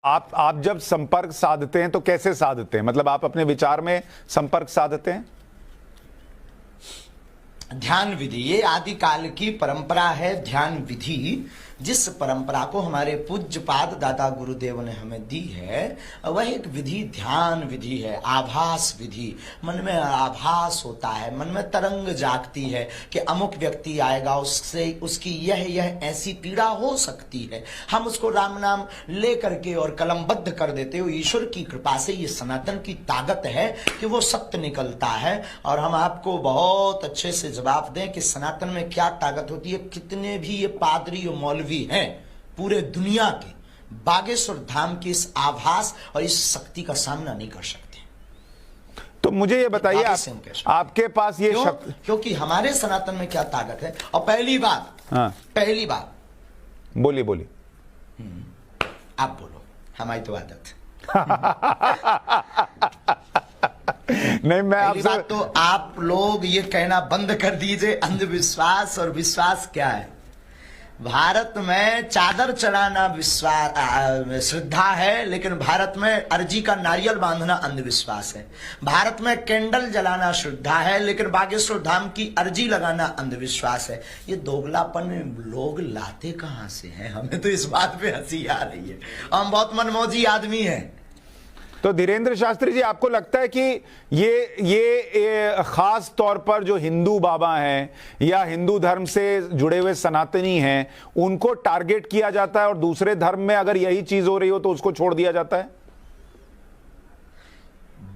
आप जब संपर्क साधते हैं तो कैसे साधते हैं? मतलब आप अपने विचार में संपर्क साधते हैं? ध्यान विधि, ये आदिकाल की परंपरा है। ध्यान विधि, जिस परंपरा को हमारे पूज्यपाद दादा गुरुदेव ने हमें दी है, वह एक विधि ध्यान विधि है, आभास विधि। मन में आभास होता है, मन में तरंग जागती है कि अमुक व्यक्ति आएगा, उससे उसकी यह ऐसी पीड़ा हो सकती है। हम उसको राम नाम ले करके और कलमबद्ध कर देते हो। ईश्वर की कृपा से ये सनातन की ताकत है कि वो सत्य निकलता है। और हम आपको बहुत अच्छे से जवाब दें कि सनातन में क्या ताकत होती है। कितने भी ये पादरी और मौलवी हैं पूरे दुनिया के, बागेश्वर धाम की इस आभास और इस शक्ति का सामना नहीं कर सकते। तो मुझे ये बताइए, आपके पास ये शक्ति, क्योंकि हमारे सनातन में क्या ताकत है। और पहली बात, पहली बात, बोलिए आप बोलो, हमारी तो आदत नहीं, मैं पहली बात तो आप लोग ये कहना बंद कर दीजिए अंधविश्वास और विश्वास क्या है। भारत में चादर चढ़ाना विश्वास श्रद्धा है, लेकिन भारत में अर्जी का नारियल बांधना अंधविश्वास है। भारत में कैंडल जलाना श्रद्धा है, लेकिन बागेश्वर धाम की अर्जी लगाना अंधविश्वास है। ये दोगलापन लोग लाते कहां से हैं? हमें तो इस बात पे हंसी आ रही है। हम बहुत मनमौजी आदमी हैं। तो धीरेन्द्र शास्त्री जी, आपको लगता है कि ये खास तौर पर जो हिंदू बाबा हैं या हिंदू धर्म से जुड़े हुए सनातनी हैं, उनको टारगेट किया जाता है और दूसरे धर्म में अगर यही चीज हो रही हो तो उसको छोड़ दिया जाता है?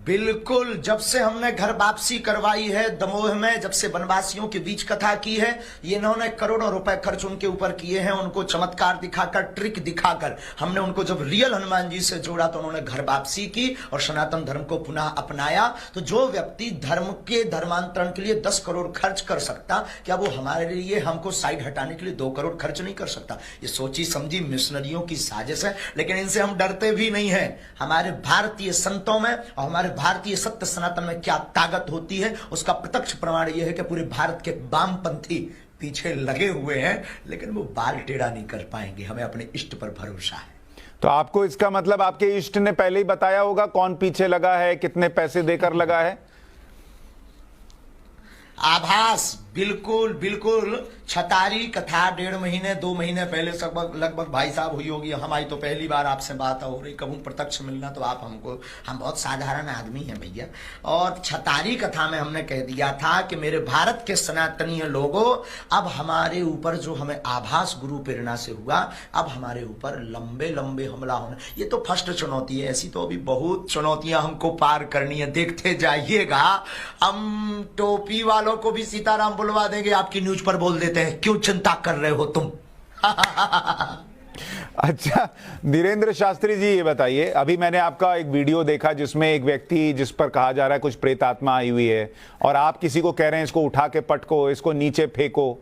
बिल्कुल। जब से हमने घर वापसी करवाई है दमोह में, जब से वनवासियों के बीच कथा की है, ये इन्होंने करोड़ों रुपए खर्च उनके ऊपर किए हैं। उनको चमत्कार दिखाकर, ट्रिक दिखाकर हमने उनको जब रियल हनुमान जी से जोड़ा तो उन्होंने घर वापसी की और सनातन धर्म को पुनः अपनाया। तो जो व्यक्ति धर्म के धर्मांतरण के लिए 10 करोड़ खर्च कर सकता, क्या वो हमारे लिए, हमको साइड हटाने के लिए 2 करोड़ खर्च नहीं कर सकता? ये सोची समझी मिशनरियों की साजिश है, लेकिन इनसे हम डरते भी नहीं है। हमारे भारतीय संतों में और हमारे भारतीय सत्य सनातन में क्या ताकत होती है, उसका प्रत्यक्ष प्रमाण यह है कि पूरे भारत के वामपंथी पीछे लगे हुए हैं, लेकिन वो बाल टेढ़ा नहीं कर पाएंगे। हमें अपने इष्ट पर भरोसा है। तो आपको इसका मतलब आपके इष्ट ने पहले ही बताया होगा कौन पीछे लगा है, कितने पैसे देकर लगा है? आभास, बिल्कुल बिल्कुल। छतारी कथा 1.5 महीने 2 महीने पहले लगभग भाई साहब हुई होगी। हमारी तो पहली बार आपसे बात हो रही, कभी प्रत्यक्ष मिलना तो आप हमको, हम बहुत साधारण आदमी हैं भैया। और छतारी कथा में हमने कह दिया था कि मेरे भारत के सनातनीय लोगों, अब हमारे ऊपर जो हमें आभास गुरु प्रेरणा से हुआ, अब हमारे ऊपर लंबे लंबे हमला होना। ये तो फर्स्ट चुनौती है, ऐसी तो अभी बहुत चुनौतियां हमको पार करनी है। देखते जाइएगा, हम टोपी वालों को भी सीताराम बुलवा देंगे, आपकी न्यूज पर बोल देते हैं क्यों चिंता कर रहे हो तुम। अच्छा धीरेन्द्र शास्त्री जी, ये बताइए, अभी मैंने आपका एक वीडियो देखा जिसमें एक व्यक्ति, जिस पर कहा जा रहा है कुछ प्रेतात्मा आई हुई है, और आप किसी को कह रहे हैं इसको उठा के पटको, इसको नीचे फेंको।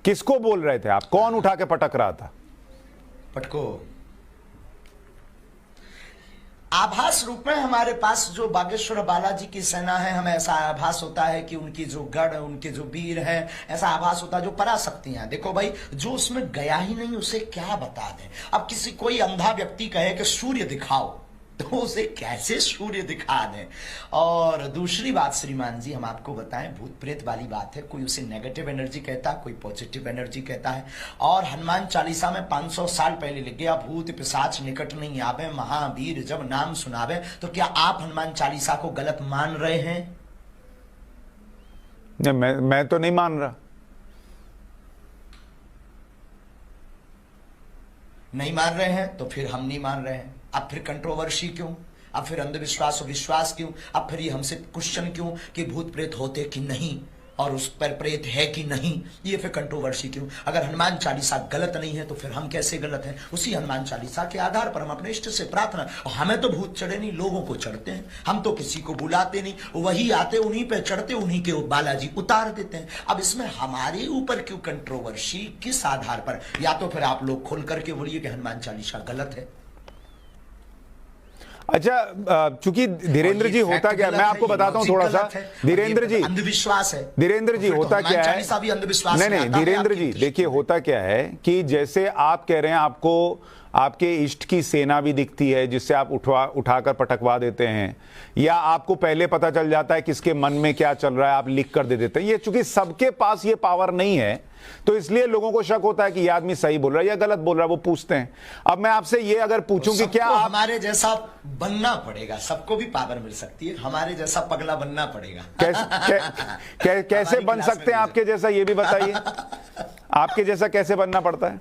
किसको बोल रहे थे आप? कौन उठा के पटक रहा था? पटको आभास रूप में हमारे पास जो बागेश्वर बालाजी की सेना है, हमें ऐसा आभास होता है कि उनकी जो गढ़, उनके जो वीर हैं, ऐसा आभास होता है। जो पराशक्तियां, देखो भाई, जो उसमें गया ही नहीं उसे क्या बता दें। अब किसी कोई अंधा व्यक्ति कहे कि सूर्य दिखाओ, तो उसे कैसे सूर्य दिखा दें। और दूसरी बात श्रीमान जी, हम आपको बताएं, भूत प्रेत वाली बात है। कोई उसे नेगेटिव एनर्जी कहता है, कोई पॉजिटिव एनर्जी कहता है। और हनुमान चालीसा में 500 साल पहले लिख गया, भूत पिशाच निकट नहीं आवे, महावीर जब नाम सुनावे। तो क्या आप हनुमान चालीसा को गलत मान रहे हैं? मैं तो नहीं मान रहा। नहीं मान रहे हैं तो फिर हम नहीं मान रहे हैं। अब फिर कंट्रोवर्सी क्यों? अब फिर अंधविश्वास और विश्वास क्यों? अब फिर ये हमसे क्वेश्चन क्यों कि भूत प्रेत होते कि नहीं और उस पर प्रेत है कि नहीं? ये फिर कंट्रोवर्सी क्यों? अगर हनुमान चालीसा गलत नहीं है तो फिर हम कैसे गलत हैं? उसी हनुमान चालीसा के आधार पर हम अपने इष्ट से प्रार्थना, और हमें तो भूत चढ़े नहीं, लोगों को चढ़ते हैं। हम तो किसी को बुलाते नहीं, वही आते, उन्हीं पे चढ़ते, उन्हीं के बालाजी उतार देते हैं। अब इसमें हमारे ऊपर क्यों कंट्रोवर्सी? किस आधार पर? या तो फिर आप लोग खोल करके बोलिए कि हनुमान चालीसा गलत है। अच्छा, चूंकि धीरेन्द्र जी होता क्या, मैं आपको बताता हूं थोड़ा सा। धीरेन्द्र जी, अंधविश्वास है। धीरेन्द्र जी होता क्या है, भी अंधविश्वास नहीं धीरेन्द्र जी देखिए, होता क्या है कि जैसे आप कह रहे हैं आपको आपके इष्ट की सेना भी दिखती है जिससे आप उठाकर पटकवा देते हैं, या आपको पहले पता चल जाता है किसके मन में क्या चल रहा है, आप लिख कर दे देते हैं। ये चूंकि सबके पास ये पावर नहीं है, तो इसलिए लोगों को शक होता है कि ये आदमी सही बोल रहा है या गलत बोल रहा है, वो पूछते हैं। अब मैं आपसे ये अगर पूछूं कि क्या आप हमारे जैसा बनना पड़ेगा, सबको भी पावर मिल सकती है, हमारे जैसा पगला बनना पड़ेगा। कैसे बन सकते हैं आपके जैसा, ये भी बताइए। आपके जैसा कैसे बनना पड़ता है?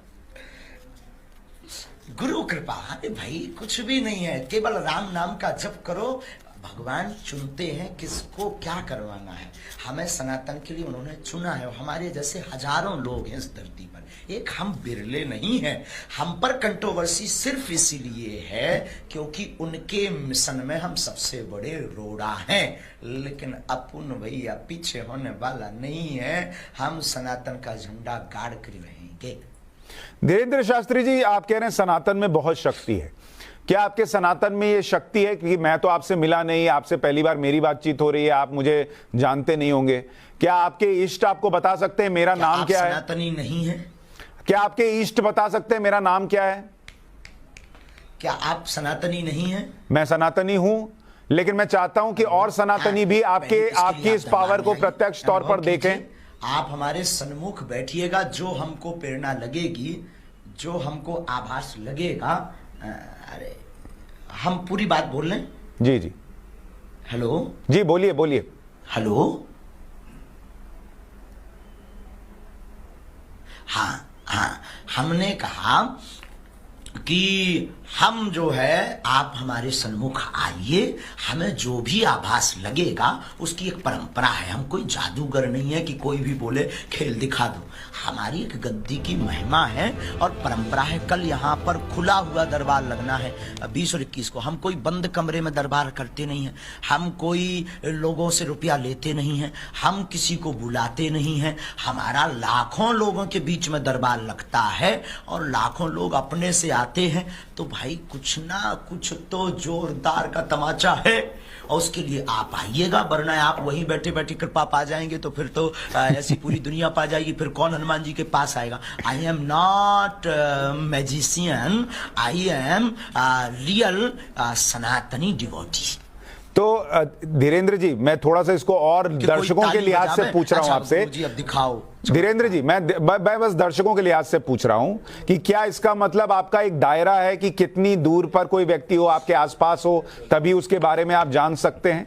गुरु कृपा। अरे भाई कुछ भी नहीं है, केवल राम नाम का जप करो। भगवान चुनते हैं किसको क्या करवाना है। हमें सनातन के लिए उन्होंने चुना है। हमारे जैसे हजारों लोग हैं इस धरती पर, एक हम बिरले नहीं हैं। हम पर कंट्रोवर्सी सिर्फ इसीलिए है क्योंकि उनके मिशन में हम सबसे बड़े रोड़ा हैं, लेकिन अपन भैया पीछे होने वाला नहीं है। हम सनातन का झंडा गाड़ कर रहेंगे। धीरेन्द्र शास्त्री जी, आप कह रहे हैं सनातन में बहुत शक्ति है। क्या आपके सनातन में ये शक्ति है कि मैं तो आपसे मिला नहीं, आपसे पहली बार मेरी बातचीत हो रही है, आप मुझे जानते नहीं होंगे, क्या आपके इष्ट आपको बता सकते हैं मेरा नाम क्या है? सनातनी नहीं है? क्या आपके इष्ट बता सकते हैं मेरा नाम क्या है? क्या आप सनातनी नहीं है? मैं सनातनी हूं, लेकिन मैं चाहता हूं कि और सनातनी भी आपकी इस पावर को प्रत्यक्ष तौर पर देखें। आप हमारे सन्मुख बैठिएगा, जो हमको प्रेरणा लगेगी, जो हमको आभास लगेगा। अरे हम पूरी बात बोल लें? जी जी। हेलो जी, बोलिए बोलिए। हेलो, हाँ हाँ, हमने कहा कि हम जो है, आप हमारे सन्मुख आइए, हमें जो भी आभास लगेगा उसकी एक परंपरा है। हम कोई जादूगर नहीं है कि कोई भी बोले खेल दिखा दो। हमारी एक गद्दी की महिमा है और परंपरा है। कल यहाँ पर खुला हुआ दरबार लगना है 20 और 21 को। हम कोई बंद कमरे में दरबार करते नहीं हैं, हम कोई लोगों से रुपया लेते नहीं हैं, हम किसी को बुलाते नहीं हैं। हमारा लाखों लोगों के बीच में दरबार लगता है और लाखों लोग अपने से आते हैं। तो भाई कुछ ना कुछ तो जोरदार का तमाचा है और उसके लिए आप आइएगा, वरना आप वहीं बैठे बैठे कृपा पा जाएंगे तो फिर तो ऐसी पूरी दुनिया पा जाएगी। फिर कौन हनुमान जी के पास आएगा? I am not magician, I am real सनातनी डिवोटी। तो धीरेन्द्र जी, मैं थोड़ा सा इसको और दर्शकों के लिहाज से पूछ रहा हूं आपसे। जी अब दिखाओ। धीरेन्द्र जी, मैं बस दर्शकों के लिहाज से पूछ रहा हूं कि क्या इसका मतलब आपका एक दायरा है कि कितनी दूर पर कोई व्यक्ति हो, आपके आसपास हो, तभी उसके बारे में आप जान सकते हैं?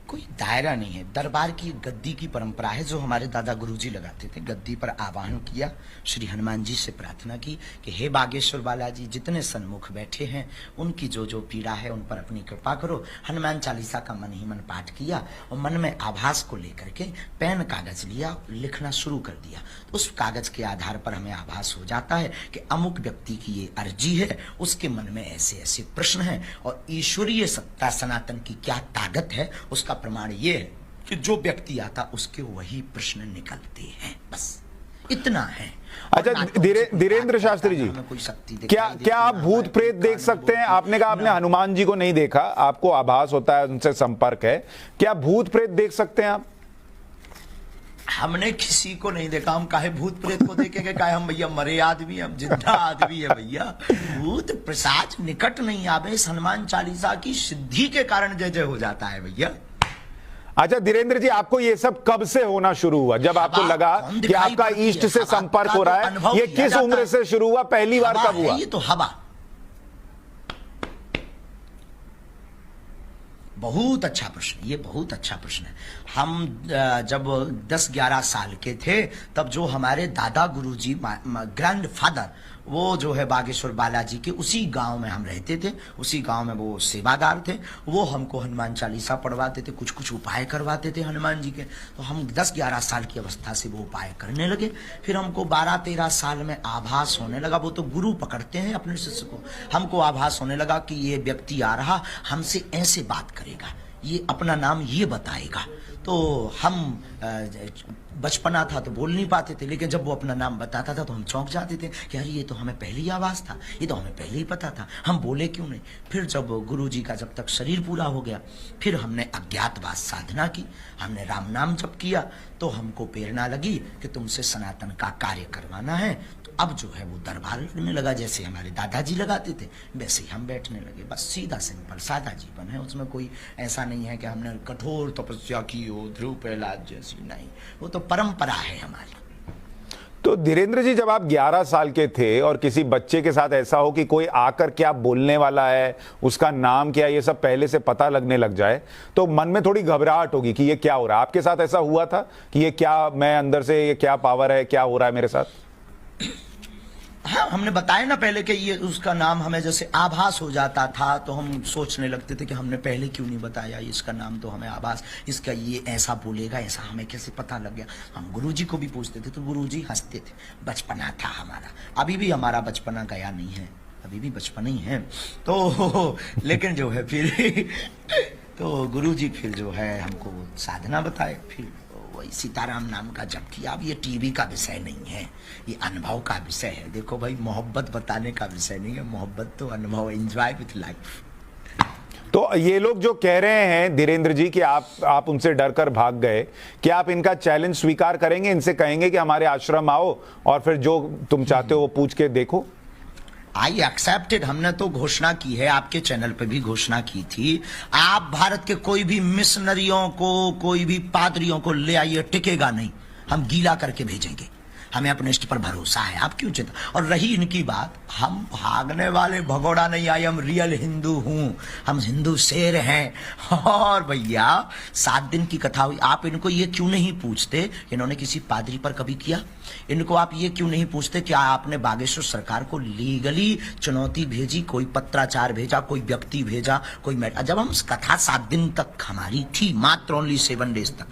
कोई दायरा नहीं है। दरबार की गद्दी की परंपरा है जो हमारे दादा गुरुजी लगाते थे। गद्दी पर आह्वान किया, श्री हनुमान जी से प्रार्थना की कि हे बागेश्वर बालाजी, जितने सन्मुख बैठे हैं उनकी जो जो पीड़ा है उन पर अपनी कृपा करो। हनुमान चालीसा का मन ही मन पाठ किया और मन में आभास को लेकर के पेन कागज लिया, लिखना शुरू कर दिया। तो उस कागज के आधार पर हमें आभास हो जाता है कि अमुक व्यक्ति की ये अर्जी है, उसके मन में ऐसे ऐसे प्रश्न हैं और ईश्वरीय सत्ता सनातन की क्या ताकत है उसका प्रमाण ये है कि जो व्यक्ति आता उसके वही प्रश्न निकलते हैं। बस इतना है। अच्छा धीरेन्द्र शास्त्री जी, कोई शक्ति क्या आप भूत प्रेत देख सकते हैं? आपने कहा आपने हनुमान जी को नहीं देखा, आपको आभास होता है, उनसे संपर्क है। क्या भूत प्रेत देख सकते हैं आप? हमने किसी को नहीं देखा। हम काहे भूत प्रेत को देखेंगे? काहे हम भैया मरे आदमी, हम जिंदा आदमी है भैया। भूत प्रसाद निकट नहीं आवे। इस हनुमान चालीसा की सिद्धि के कारण जय जय हो जाता है भैया। अच्छा धीरेन्द्र जी, आपको ये सब कब से होना शुरू हुआ? जब आपको लगा कि आपका ईष्ट से संपर्क हो रहा है, ये किस उम्र से शुरू हुआ? पहली बार कब हुआ? ये तो हवा। बहुत अच्छा प्रश्न, ये बहुत अच्छा प्रश्न है। हम जब 10-11 साल के थे तब जो हमारे दादा गुरुजी ग्रैंड फादर, वो जो है बागेश्वर बालाजी के उसी गांव में हम रहते थे। उसी गांव में वो सेवादार थे। वो हमको हनुमान चालीसा पढ़वाते थे, कुछ कुछ उपाय करवाते थे हनुमान जी के। तो हम 10-11 साल की अवस्था से वो उपाय करने लगे। फिर हमको 12-13 साल में आभास होने लगा। वो तो गुरु पकड़ते हैं अपने शिष्य को। हमको आभास होने लगा कि ये व्यक्ति आ रहा, हमसे ऐसे बात करेगा, ये अपना नाम ये बताएगा। तो हम बचपना था तो बोल नहीं पाते थे, लेकिन जब वो अपना नाम बताता था तो हम चौंक जाते थे कि अरे ये तो हमें पहली आवाज था, ये तो हमें पहले ही पता था, हम बोले क्यों नहीं। फिर जब गुरुजी का जब तक शरीर पूरा हो गया, फिर हमने अज्ञातवास साधना की, हमने राम नाम जप किया, तो हमको प्रेरणा लगी कि तुमसे सनातन का कार्य करवाना है। तो अब जो है वो दरबार लगने लगा, जैसे हमारे दादाजी लगाते थे वैसे ही हम बैठने लगे। बस सीधा सिंपल सादा जीवन है, उसमें कोई ऐसा नहीं है कि हमने कठोर तपस्या की हो ध्रुव प्रहलाद जैसी, नहीं, वो तो परंपरा है हमारी। तो धीरेन्द्र जी, जब आप 11 साल के थे और किसी बच्चे के साथ ऐसा हो कि कोई आकर क्या बोलने वाला है, उसका नाम क्या, ये सब पहले से पता लगने लग जाए, तो मन में थोड़ी घबराहट होगी कि ये क्या हो रहा है। आपके साथ ऐसा हुआ था कि ये क्या, मैं अंदर से, ये क्या पावर है, क्या हो रहा है मेरे साथ? हाँ, हमने बताया ना पहले कि ये उसका नाम हमें जैसे आभास हो जाता था, तो हम सोचने लगते थे कि हमने पहले क्यों नहीं बताया, इसका नाम तो हमें आभास, इसका ये ऐसा बोलेगा, ऐसा हमें कैसे पता लग गया। हम गुरुजी को भी पूछते थे तो गुरुजी हंसते थे। बचपना था हमारा, अभी भी हमारा बचपना गया नहीं है, अभी भी बचपन ही है। तो लेकिन जो है फिर तो गुरुजी फिर जो है हमको साधना बताए, फिर वही सीताराम नाम का जप किया। अब ये टीवी का विषय नहीं है, ये अनुभव का विषय है। देखो भाई, मोहब्बत बताने का विषय नहीं है, मोहब्बत तो अनुभव, एंजॉय विथ लाइफ। तो ये लोग जो कह रहे हैं धीरेन्द्र जी कि आप उनसे डरकर भाग गए, क्या आप इनका चैलेंज स्वीकार करेंगे? इनसे कहेंगे कि हमारे आश्रम आओ और फिर जो तुम चाहते हो वो पूछ के देखो? I accepted. हमने तो घोषणा की है, आपके चैनल पे भी घोषणा की थी, आप भारत के कोई भी मिशनरियों को, कोई भी पादरियों को ले आइए, टिकेगा नहीं, हम गीला करके भेजेंगे, हमें अपने इष्ट पर भरोसा है, आप क्यों चिंता। और रही इनकी बात, हम भागने वाले भगोड़ा नहीं आए, हम रियल हिंदू हूं, हम हिंदू शेर हैं। और भैया 7 दिन की कथा हुई, आप इनको ये क्यों नहीं पूछते इन्होंने किसी पादरी पर कभी किया? इनको आप ये क्यों नहीं पूछते क्या आपने बागेश्वर सरकार को लीगली चुनौती भेजी, कोई पत्राचार भेजा, कोई व्यक्ति भेजा, कोई जब हम कथा 7 दिन तक हमारी थी, मात्र ओनली 7 डेज तक,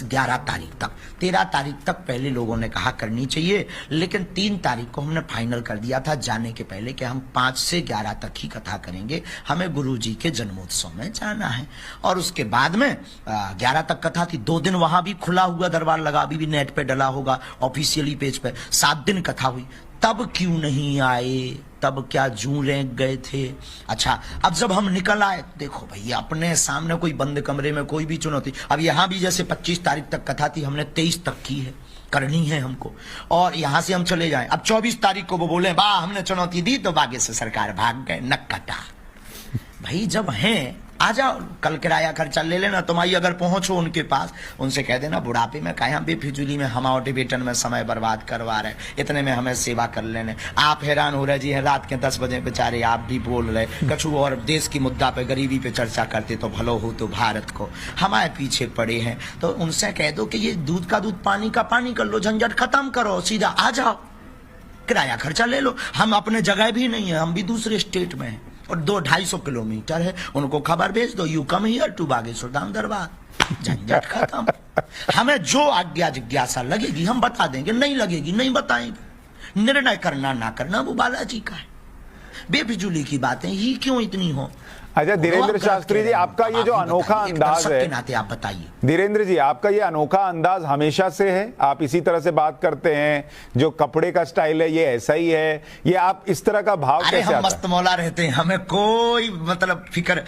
11 तारीख तक, 13 तारीख तक पहले लोगों ने कहा करनी चाहिए, लेकिन 3 तारीख को हमने फाइनल कर दिया था जाने के पहले कि हम 5 से 11 तक ही कथा करेंगे, हमें गुरुजी के जन्मोत्सव में जाना है। और उसके बाद में 11 तक कथा थी, 2 दिन वहां भी खुला हुआ दरबार लगा, अभी भी नेट पे डला होगा ऑफिशियली पेज पे। 7 दिन कथा हुई, तब क्यों नहीं आए? तब क्या जूं रेंग गए थे? अच्छा, अब जब हम निकल आए, देखो भैया अपने सामने कोई बंद कमरे में कोई भी चुनौती, अब यहां भी जैसे 25 तारीख तक कथा थी, हमने 23 तक की है, करनी है हमको, और यहां से हम चले जाएं। अब 24 तारीख को वो बोले वाह हमने चुनौती दी तो बागेश्वर सरकार भाग गए, नक कटा। भाई जब हैं आ जाओ, कल किराया खर्चा ले लेना, तुम आई अगर पहुंचो उनके पास, उनसे कह देना बुढ़ापे में कहा बेफिजूली में हम टिबेटन में समय बर्बाद करवा रहे, इतने में हमें सेवा कर लेने। आप हैरान हो रहे जी, है रात के 10 बजे बेचारे आप भी बोल रहे कछु और देश की मुद्दा पे, गरीबी पे चर्चा करते तो भलो हो तो भारत को, हमारे पीछे पड़े हैं। तो उनसे कह दो कि ये दूध का दूध पानी का पानी कर लो, झंझट खत्म करो, सीधा आ जाओ, किराया खर्चा ले लो। हम अपने जगह भी नहीं है, हम भी दूसरे स्टेट में हैं और 200-250 किलोमीटर है, उनको खबर भेज दो, you come here to Bageshwar Dham दरबार, झंझट खत्म। हमें जो आज्ञा जिज्ञासा लगेगी हम बता देंगे, नहीं लगेगी नहीं बताएंगे, निर्णय करना ना करना वो बालाजी का है। बेफिजूली की बातें ही क्यों इतनी हो। अच्छा धीरेन्द्र शास्त्री जी, आपका ये जो अनोखा अंदाज है, नाते आप बताइए धीरेन्द्र जी, आपका ये अनोखा अंदाज हमेशा से है? आप इसी तरह से बात करते हैं, जो कपड़े का स्टाइल है ये ऐसा ही है, ये आप इस तरह का भाव कैसे आता है? हम मस्त मौला रहते हैं, हमें कोई मतलब फिक्र,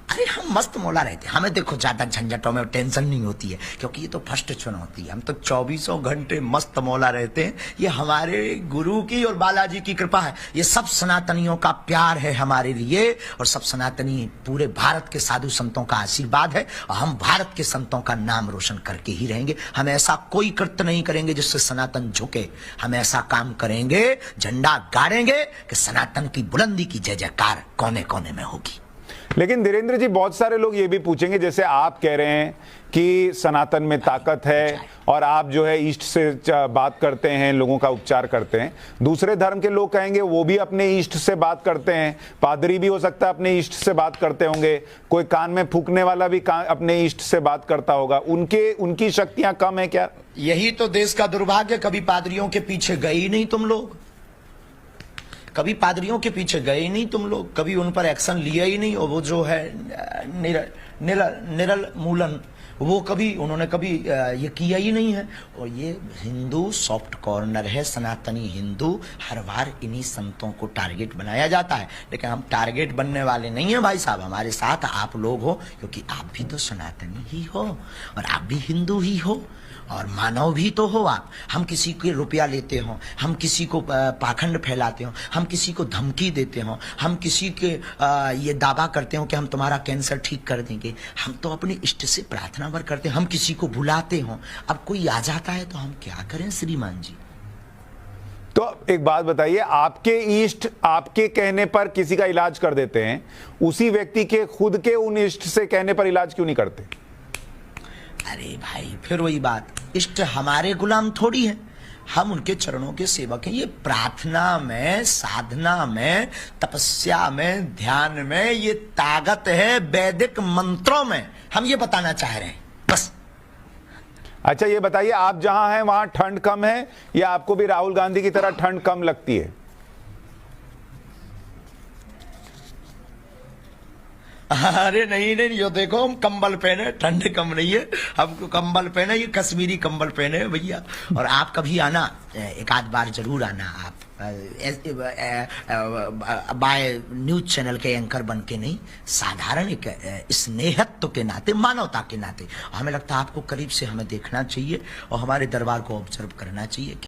अरे हम मस्त मौला रहते हैं, हमें देखो ज्यादा झंझटों में टेंशन नहीं होती है, क्योंकि ये तो फर्स्ट चुनौती है, हम तो 24 घंटे मस्त मौला रहते हैं। ये हमारे गुरु की और बालाजी की कृपा है, ये सब सनातनियों का प्यार है हमारे लिए, और सब सनातनी पूरे भारत के साधु संतों का आशीर्वाद है, और हम भारत के संतों का नाम रोशन करके ही रहेंगे। हम ऐसा कोई कृत्य नहीं करेंगे जिससे सनातन झुके, हम ऐसा काम करेंगे, झंडा गाड़ेंगे कि सनातन की बुलंदी की जय जयकार कोने कोने में होगी। लेकिन धीरेन्द्र जी, बहुत सारे लोग ये भी पूछेंगे, जैसे आप कह रहे हैं कि सनातन में ताकत है और आप जो है ईष्ट से बात करते हैं, लोगों का उपचार करते हैं, दूसरे धर्म के लोग कहेंगे वो भी अपने ईष्ट से बात करते हैं, पादरी भी हो सकता है अपने ईष्ट से बात करते होंगे, कोई कान में फूकने वाला भी अपने ईष्ट से बात करता होगा, उनकी शक्तियां कम है क्या? यही तो देश का दुर्भाग्य, कभी पादरियों के पीछे गए ही नहीं तुम लोग। कभी पादरियों के पीछे गए ही नहीं तुम लोग, कभी उन पर एक्शन लिया ही नहीं। और वो जो है निरल मूलन, वो कभी उन्होंने कभी ये किया ही नहीं है। और ये हिंदू सॉफ्ट कॉर्नर है, सनातनी हिंदू, हर बार इन्हीं संतों को टारगेट बनाया जाता है। लेकिन हम टारगेट बनने वाले नहीं हैं भाई साहब, हमारे साथ आप लोग हो, क्योंकि आप भी तो सनातनी ही हो और आप भी हिंदू ही हो और मानव भी तो हो आप। हम किसी के रुपया लेते हो, हम किसी को पाखंड फैलाते हो, हम किसी को धमकी देते हो, हम किसी के ये दावा करते हो कि हम तुम्हारा कैंसर ठीक कर देंगे। हम तो अपने इष्ट से प्रार्थना वर करते हैं, हम किसी को बुलाते हो। अब कोई आ जाता है तो हम क्या करें श्रीमान जी। तो एक बात बताइए, आपके इष्ट आपके कहने पर किसी का इलाज कर देते हैं, उसी व्यक्ति के खुद के उन इष्ट से कहने पर इलाज क्यों नहीं करते? अरे भाई फिर वही बात, इष्ट हमारे गुलाम थोड़ी है, हम उनके चरणों के सेवक हैं। ये प्रार्थना में, साधना में, तपस्या में, ध्यान में ये ताकत है, वैदिक मंत्रों में। हम ये बताना चाह रहे हैं बस। अच्छा ये बताइए, आप जहां हैं वहां ठंड कम है या आपको भी राहुल गांधी की तरह ठंड कम लगती है? अरे नहीं नहीं, यो देखो हम कंबल पहने, ठंड कम नहीं है हमको। कंबल पहने, ये कश्मीरी कंबल पहने हैं भैया। और आप कभी आना, एक आध बार जरूर आना आप, बाय न्यूज चैनल के एंकर बन के नहीं, साधारण एक स्नेहत्व के नाते, मानवता के नाते हमें लगता है आपको करीब से हमें देखना चाहिए और हमारे दरबार को ऑब्जर्व करना चाहिए।